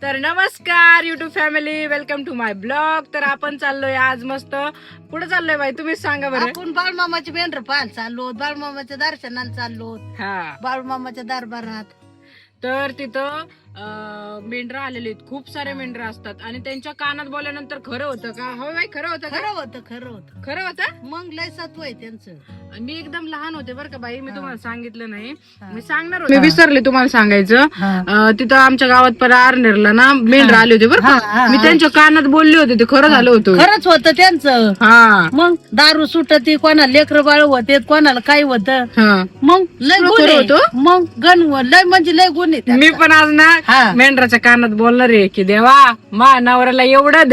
तर नमस्कार YouTube family, welcome to my blog. तर आपण चाललोय आज मस्त पुढे चाललोय बाई, तुम्हीच सांगा बरं. आपण बाळूमामाची मेंढर पाहायला चाललो, बाळूमामाच्या दर्शनाला चाललो, हा, बाळूमामाच्या दरबारात. तर तिथं मेंढरा आलेले आहेत, खूप सारे मेंढरा असतात आणि त्यांच्या कानात बोलल्यानंतर खरं होतं का? हो बाई, खरं होतं का? खरं होतं खरं होतं. मग लय सत्व आहे त्यांचं. मी एकदम लहान होते बरं का बाई, मी तुम्हाला सांगितलं नाही, हा. मी सांगणार होते, मी विसरले तुम्हाला सांगायचं. हा. तिथं आमच्या गावात पर आरनेरला ना मेंढरा आले होते बरं हा, का. हा, मी त्यांच्या कानात बोलले होते, ते खरं झालं होतं. खरंच होतं त्यांचं. हा मग दारू सुटती, कोणाला लेकर बाळ होते, कोणाला काय होतं. हा, मग लय तुला गुण खरं आहे. होतं? मग गण लय म्हणजे लय गुण आहे मी त्यांचा. पण आज ना हा. मेंढराच्या कानात बोलणार आहे की देवा मा नवऱ्याला एवढा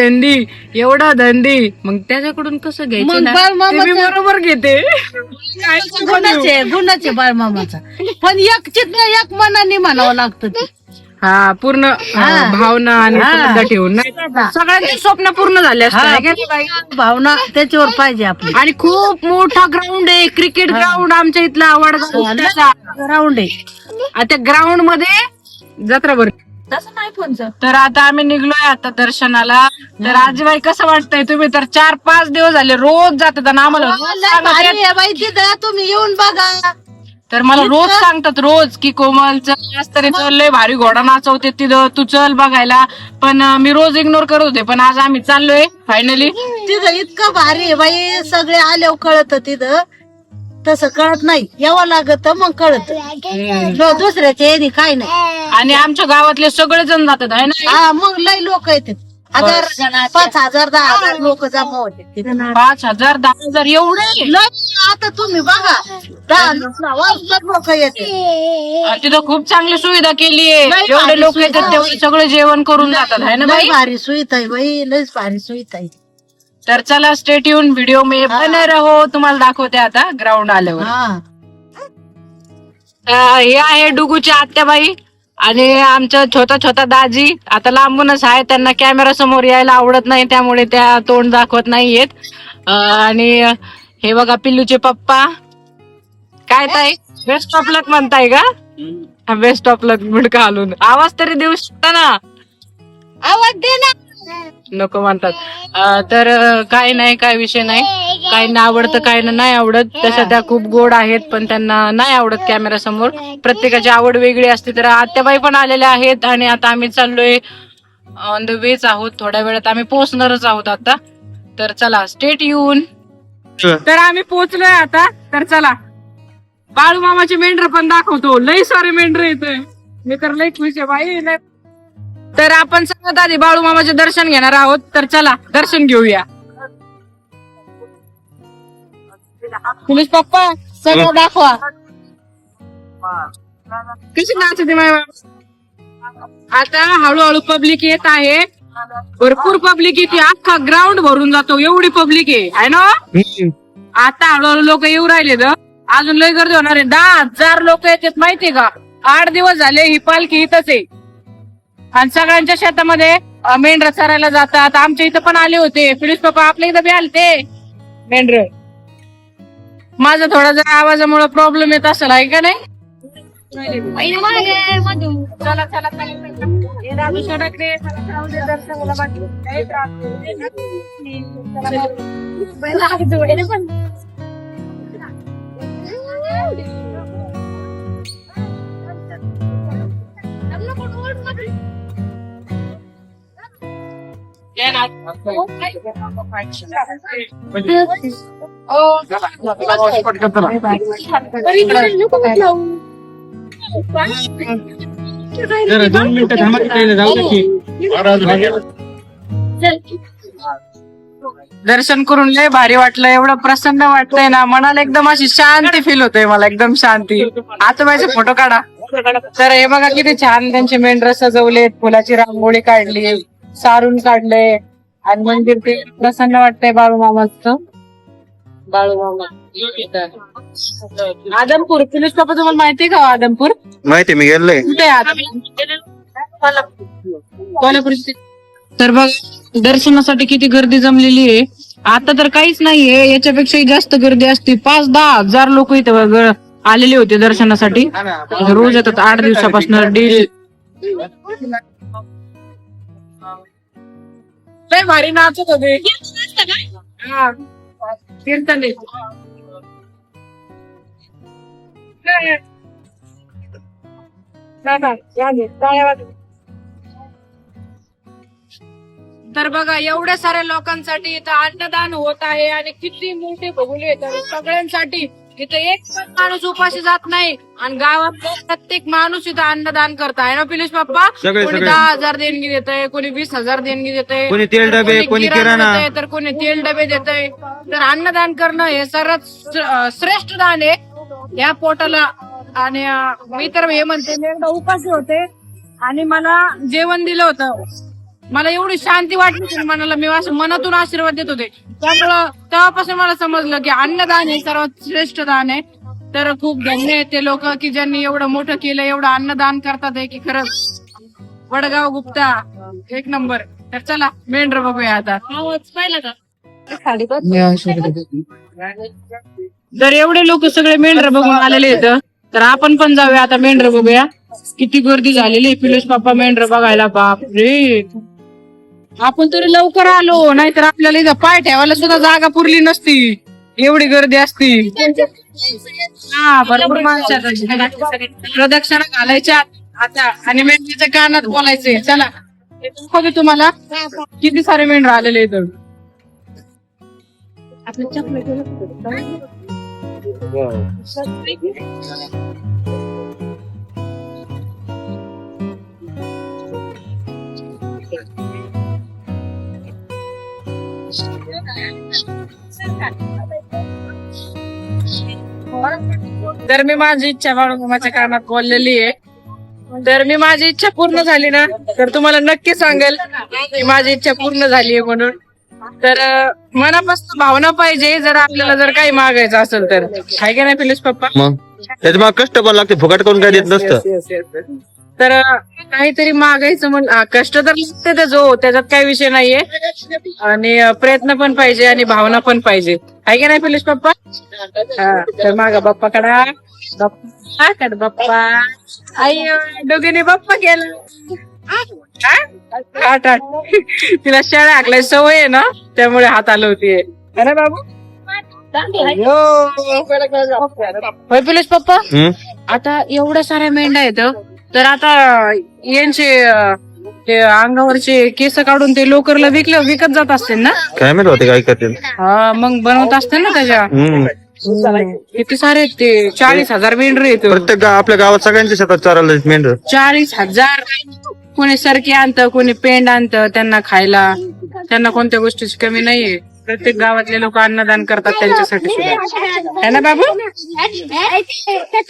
धंदी, मग त्याच्याकडून कसं घ्यायचं मग ना, ते बाळमामाचं- मी बरोबर घेते. काय सांगू गुणाचे बाळमामाचा. पण एक चित्त एक मनाने म्हणावं लागतं ते. हा, पूर्ण हा. भावना आणि हा. श्रद्धा ठेवून नाही. सगळ्यांचे स्वप्न पूर्ण झाले असते हा. है का नाही बाई? भावना त्याच्यावर पाहिजे आपली. आणि खूप मोठा ग्राउंड आहे, क्रिकेट ग्राउंड आमच्या इथला वडगाव. राऊंड आहे. त्या ग्राउंड मध्ये जत्रा भरते. तसं नाही फोनचं. तर आता आम्ही निघलोय आता दर्शनाला. तर आजीबाई कसं वाटतंय? तुम्ही तर 4-5 दिवस झाले रोज जातात आणि आम्हाला रोज सांगत आहेत. बाई तिथं तुम्ही येऊन बघा. तर मला रोज सांगतात रोज की कोमल चल आज तरी चल, लय भारी घोडा नाचवते तिथं, तू चल बघायला. पण मी रोज इग्नोर करत होते, पण आज आम्ही चाललोय फायनली. तिथं इतकं भारी आहे बाई, सगळे आल्यावर कळत. तिथं तसं कळत नाही, यावं लागत मग कळत. दुसऱ्याच्या येणे काय नाही. आणि आमच्या गावातले सगळे जण जातात आहे ना. हा, मग लय लोक येतात. 5,000 10,000 लोक जमा होते तिथं. 5,000 10,000 एवढे. लय. आता तुम्ही बघा 10 लोक येते. आणि तिथं खूप चांगली सुविधा केली आहे. लय जेवढे भारी लोक येतात सुविधा. तेवढे सगळे जेवण करून जातात आहे ना लय बाई. भारी सुविधा आहे बाई, लयच भारी सुविधा आहे. तर चला स्टेट येऊन व्हिडिओ में बने रहो, तुम्हाला दाखवते आता ग्राउंड आल्यावर. हा. हे आहे डुगूच्या आत्याबाई आणि आमच्या छोटा दाजी. आता लांबूनच आहे, त्यांना कॅमेरा समोर यायला आवडत नाही, त्यामुळे त्या तोंड दाखवत नाहीयेत. आणि हे बघा पिल्लूचे पप्पा. काय ताई, बेस्ट ऑफ लक म्हणताय का? बेस्ट ऑफ लक मुडका घालून आवाज तरी देऊ शकता ना. आवाज दे ना. नको म्हणतात. तर काय नाही, काय विषय नाही. काहींना आवडतं, काहींना नाही आवडत. तशा त्या खूप गोड आहेत, पण त्यांना नाही आवडत कॅमेरा समोर. प्रत्येकाची आवड वेगळी असते. तर आत्याबाई पण आलेल्या आहेत आणि आता आम्ही चाललोय, ऑन द वेच आहोत. थोड्या वेळात आम्ही पोहोचणारच आहोत आता. तर चला स्टेट येऊन. तर आम्ही पोहोचलोय आता. तर चला बाळू मामाचे मेंढर पण दाखवतो. लई सारे मेंढर येतोय, मी तर लई खुश आहे बाई. लय. तर आपण सगळ्यात आधी बाळू मामाचे दर्शन घेणार आहोत. तर चला दर्शन घेऊया. पोलीस पप्पा सगळं दाखवा. कशी नाचते माय. आता हळूहळू पब्लिक येत आहे, भरपूर पब्लिक येते. अख्खा ग्राउंड भरून जातो, एवढी पब्लिक आहे ना. आता हळूहळू लोक येऊ राहिले, अजून लय गर्दी होणार आहे. 10,000 लोक येतात माहितीये का. 8 दिवस झाले ही पालखी इथंच आहे. आणि सगळ्यांच्या शेतामध्ये मेंढर चरायला जातात. आमच्या इथं पण आले होते पोलीस पप्पा, आपल्या इथं बी आले ते मेंढर. माझा थोडा जरा आवाजामुळे प्रॉब्लेम येत असेल आहे का नाही. चला चला दर्शन करून लय भारी वाटलं, एवढं प्रसन्न वाटतंय ना, मनाला एकदम अशी शांती फील होते मला, एकदम शांती. आता माझे फोटो काढा. तर हे बघा किती छान त्यांचे मेंढर सजवलेत, फुलाची रांगोळी काढली, सारून काढले आणि मंदिर ते प्रसन्न वाटतंय. बाळू मामाचं बाळू मामा आदमपूर. पोलीस पप्पा तुम्हाला माहितीये का आदमपूर? माहिती, मी गेलोय. कुठे कोल्हापूर. तर बघ दर्शनासाठी किती गर्दी जमलेली आहे. आता तर काहीच नाहीये, याच्यापेक्षाही जास्त गर्दी असते. 5-10 हजार लोक इथे आलेले होते दर्शनासाठी. रोज येतात 8 दिवसापासून डेली. लय भारी नाचत होते. हा. कीर्तन आहे. तर बघा एवढ्या साऱ्या लोकांसाठी इथं अन्नदान होत आहे आणि किती मोठे बघुले येतात सगळ्यांसाठी. इथं एक पण माणूस उपाशी जात नाही आणि गावात प्रत्येक माणूस इथं अन्नदान करत आहे ना पिलेश बाप्पा. कोणी 10,000 देणगी देतय, कोणी 20,000 देणगी देतय, कोणी तेल डबे, कोणी किराणा, तर कोणी तेल डबे देतय. तर अन्नदान करणं हे सर्वात श्रेष्ठ दान आहे या पोटाला. आणि मी तर हे म्हणते मी एकदा उपाशी होते आणि मला जेवण दिलं होतं. मला एवढी शांती वाटली होती मनाला, मी असं मनातून आशीर्वाद देत होते. त्यामुळं तेव्हापासून मला समजलं की अन्नदान हे सर्वात श्रेष्ठ दान आहे. तर खूप धन्य आहेत ते लोक की ज्यांनी एवढं मोठं केलं, एवढं अन्नदान करतात आहे की खरंच वडगाव गुप्ता एक नंबर. तर चला मेंढर बघूया आता. पाहिलं का तर एवढे लोक सगळे मेंढर बघून आलेले आहेत. तर आपण पण जाऊया आता मेंढर बघूया. किती गर्दी झालेली आहे पिलेश बाप्पा मेंढर बघायला. बाप रे, आपण तरी लवकर आलो, नाहीतर आपल्याला इथं पाय ठेवायला सुद्धा जागा पुरली नसती, एवढी गर्दी असती. हा भरपूर माणसं. प्रदक्षिणा घालायच्या आता आणि मेंढरीच्या कानात बोलायचे. चला बघू तुम्हाला किती सारे मेंढर आलेले आहेत. तर मी माझी इच्छा बाळूमामाच्या कानात बोललेली आहे. तर मी माझी इच्छा पूर्ण झाली ना तर तुम्हाला नक्की सांगेल की माझी इच्छा पूर्ण झाली आहे म्हणून. तर मनापासून भावना पाहिजे जर आपल्याला जर काही मागायचं असेल तर. आहे का नाही पिलेश पप्पा? मग त्याच्या कष्ट पण लागते, फुकट करून काय देत नसतं. तर काहीतरी मागायचं कष्ट तर लागते त्याच्यात काही विषय नाहीये. आणि प्रयत्न पण पाहिजे आणि भावना पण पाहिजे. आहे का नाही पिलेश पप्पा? तर मागा बाप्पाकडा बाप्पा आई दोघीने बाप्पा केला. आठ तिला शाळा हाकलाय सवय आहे ना त्यामुळे हात आलं होतीये. अरे बाबू होय पिलेश पप्पा. आता एवढ्या साऱ्या मेंढ्या आहेत तर आता यांचे ते अंगावरचे केस काढून ते लोकरला विकत जात असतील ना? काय माहिती होते काय करतील. हा मग बनवत असतील ना त्याच्या. किती सारे आहेत ते 40,000 मेंढर येतो प्रत्येक आपल्या गावात सगळ्यांच्या शेतात चारायला मेंढर. 40,000. कोणी सरकी आणतं, कोणी पेंड आणतं त्यांना खायला. त्यांना कोणत्या गोष्टीची कमी नाहीये. प्रत्येक गावातले लोक अन्नदान करतात त्यांच्यासाठी सुद्धा. है ना बाबू?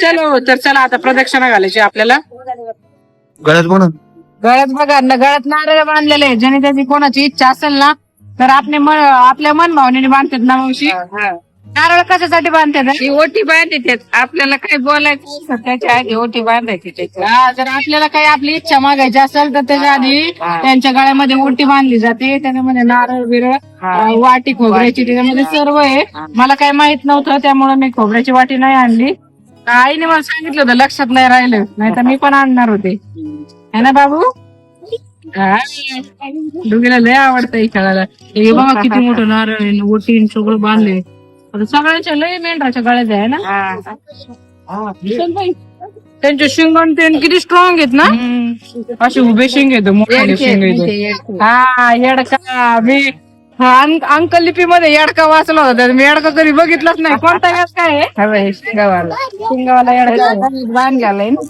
चलो तर चला आता प्रदक्षिणा घालायची आपल्याला. गळ्यात म्हणून गळ्यात बघा ना, गळ्यात नारळ बांधलेले आहे. ज्याने त्याची कोणाची इच्छा असेल ना तर आपल्या मन भावनेने बांधतात ना मावशी. नारळ कशासाठी बांधतात? ही ओटी बांधतात. आपल्याला काही बोलायचं त्याच्या आधी ओटी बांधायची. जर आपल्याला काही आपली इच्छा मागायची असेल तर त्याच्या आधी त्यांच्या गळ्यामध्ये ओटी बांधली जाते. त्याच्यामध्ये नारळ बिरळ वाटी खोबऱ्याची त्याच्यामध्ये सर्व आहे. मला काही माहित नव्हतं त्यामुळे मी खोबऱ्याची वाटी नाही आणली. आईने मला सांगितलं होतं, लक्षात नाही राहिलं, नाही तर मी पण आणणार होते. है ना बाबू? दोघीला लय आवडतं खेळायला. हे बघा किती मोठं नारळ आहे, ओटी सगळं बांधले. सगळ्यांच्या लय मेंढराच्या गळ्यात आहे ना. त्यांचे शिंग किती स्ट्रॉंग आहेत ना, असे उभे शिंग आहेत, मोठे शिंग आहेत. हा येडका मी अंकल लिपीमध्ये येडका वाचला होता. मी येडका कधी बघितलंच नाही. कोणता येडका आहे? शिंगावाला येडका बांध घालाय ना.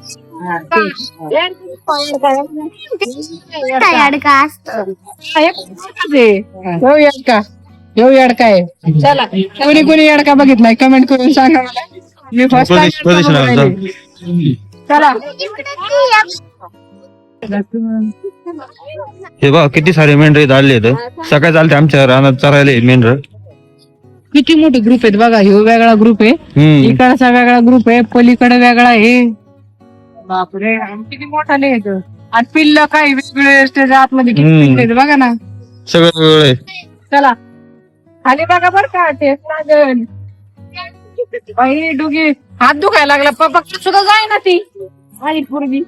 येऊ येडका आहे. चला कोणी येडका बघितलाय कमेंट करून सांगा मला. मी फर्स्ट टाइम. चला हे बघ किती सारे मेंढर आले. सकाळी चालते आमच्या रानात चरायला मेंढर. किती मोठे ग्रुप आहेत बघा. ह्यो वेगळा ग्रुप आहे, इकडचा वेगळा ग्रुप आहे, पलीकडे वेगळा आहे. बापरे किती मोठाले आहेत. आणि पिल्ल काही वेगळे त्याच्या आतमध्ये किती पिल्ल आहेत बघा ना. सगळं. चला खाली बघा बर का. टेस्ट लागेल. बाई डुगी हात दुखायला लागला. पप्पा सुद्धा जाय ना ती आणि पूर्वी.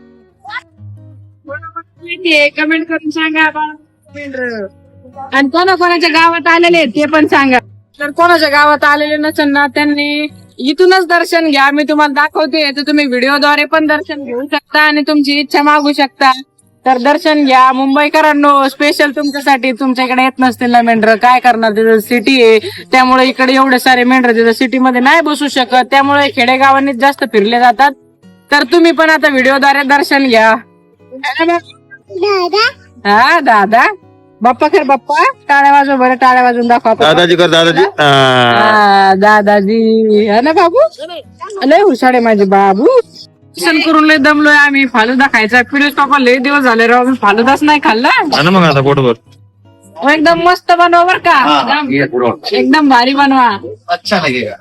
कमेंट करून सांगा. आणि कोणाच्या गावात आलेले आहेत ते पण सांगा. तर कोणाच्या गावात आलेले नसेल ना त्यांनी इथूनच दर्शन घ्या. मी तुम्हाला दाखवते तर तुम्ही व्हिडिओद्वारे पण दर्शन घेऊ शकता आणि तुमची इच्छा मागू शकता. तर दर्शन घ्या. मुंबईकरांनो स्पेशल तुमच्यासाठी. तुमच्या इकडे येत नसतील ना मेंढर, काय करणार, तिथं सिटी आहे त्यामुळे इकडे एवढे सारे मेंढर तिथं सिटीमध्ये नाही बसू शकत, त्यामुळे खेडेगावांनीच जास्त फिरले जातात. तर तुम्ही पण आता व्हिडिओद्वारे दर्शन घ्या. हा दादा बाप्पा खर बाप्पा टाळ्या वाजव बरं, टाळ्या वाजवून दाखवा दादाजी कर दादाजी. दादाजी. हा ना बाबू, लय हुशार आहे माझे बाबू. दर्शन करून लय दमलोय आम्ही. फालुदा खायचा पिढीस पापा लय दिवस झाले राव, मी फालुदाच नाही खाल्ला. ना मग आता पोटभर एकदम मस्त बनवा बर का, एकदम भारी बनवा. अच्छा लगेगा.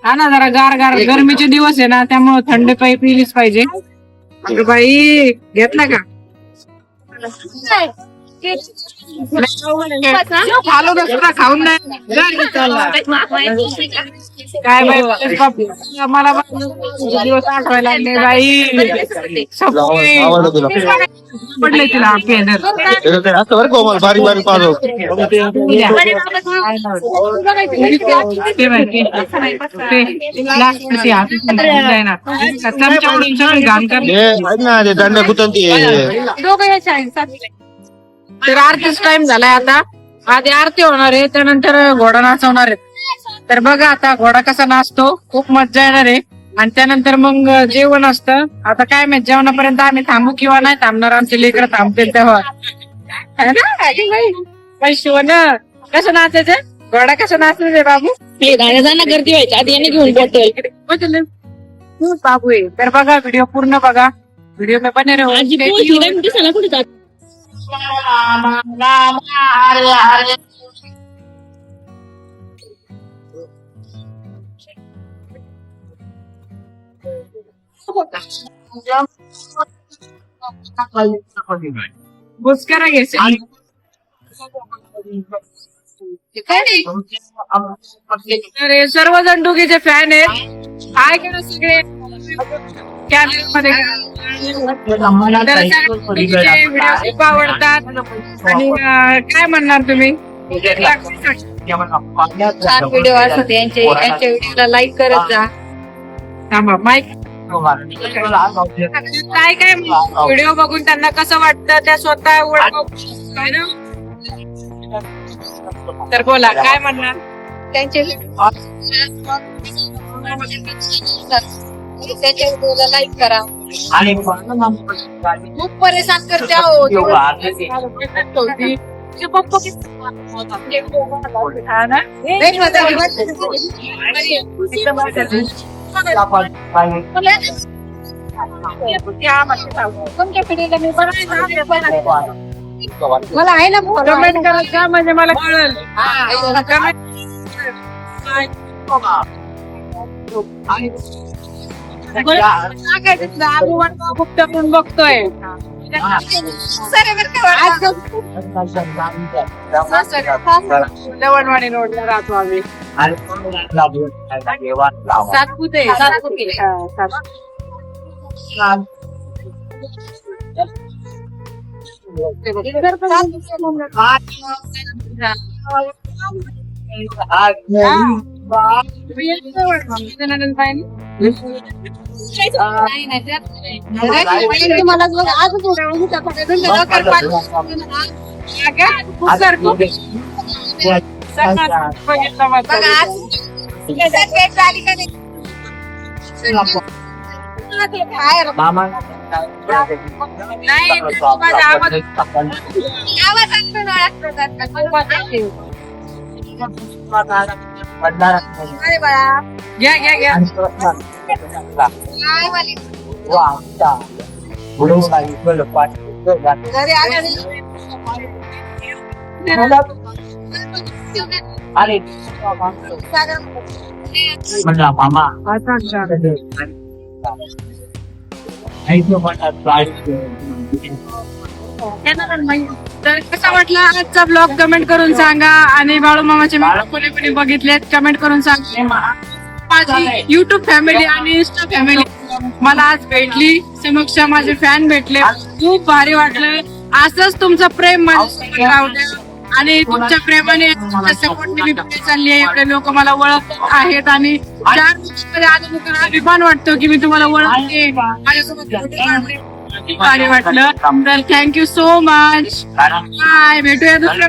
हा ना, जरा गार गार गरमीचे दिवस आहे ना त्यामुळे थंड काही पिलीच पाहिजे. अगं बाई घेतला का फालुदा सुद्धा खाऊन नाही काय बाई. मला दिवस आठवायला लागले बाई. पडले तिला असं बरं कोमल बारीक बारीक पाहतो. दंड कुठं तर आरतीच टाइम झालाय आता. आधी आरती होणार आहे त्यानंतर घोडा नाचवणार आहे. तर बघा आता घोडा कसा नाचतो, खूप मजा येणार आहे. आणि त्यानंतर मग जेवण असतं. आता काय माहित जेवणापर्यंत आम्ही थांबू किंवा नाही थांबणार, आमचे लेकरं थांबतील तेव्हा. शिवण कसं नाचायचं, घोडा कसं नाचायचं बाबू, गाण्याचा गर्दी व्हायची आधी याने घेऊन बोलतोय बाबू आहे. तर बघा व्हिडिओ पूर्ण बघा, व्हिडिओ मी बने कुठे बुचकारा घ्यायचे. तर सर्वजण डुगीचे फॅन आहेत. काय केलं सगळे कॅमेऱ्यामध्ये व्हिडिओ खूप आवडतात. आणि काय म्हणणार तुम्ही, छान व्हिडिओ असतात यांच्या व्हिडिओला लाईक करत जा. थांबा माईक. काय काय व्हिडिओ बघून त्यांना कसं वाटतं त्या स्वतः तर बोला काय म्हणणार त्यांचे त्याच्या व्हिडिओला लाईक करा. खूप परेशान करते आहो पप्पा. तुमच्या पिढीला मी मला आहे ना कमेंट करत का, म्हणजे मला कळेल. फक्त आपण बघतोय दवणवाडी रोडला राहतो आम्ही. सातपुते घ्या घ्या घ्या. मामा तर कसा वाटला आजचा ब्लॉग कमेंट करून सांगा. आणि बाळू मामाचे कोणी कोणी बघितले कमेंट करून सांगा. माझी युट्यूब फॅमिली आणि इंस्टा फॅमिली मला आज भेटली, समक्ष माझे फॅन भेटले, खूप भारी वाटलं. असंच तुमचं प्रेम माझ्यासोबत राहू द्या आणि तुमच्या प्रेमाने सपोर्टने मी पुढे चालली आहे. एवढे लोक मला ओळखत आहेत आणि 4 वर्षामध्ये आले मला अभिमान वाटतो की मी तुम्हाला ओळखते. माझ्यासोबत photo काढले. खूप भारी वाटलं. तर थँक्यू सो मच. बाय. भेटूया दुसऱ्या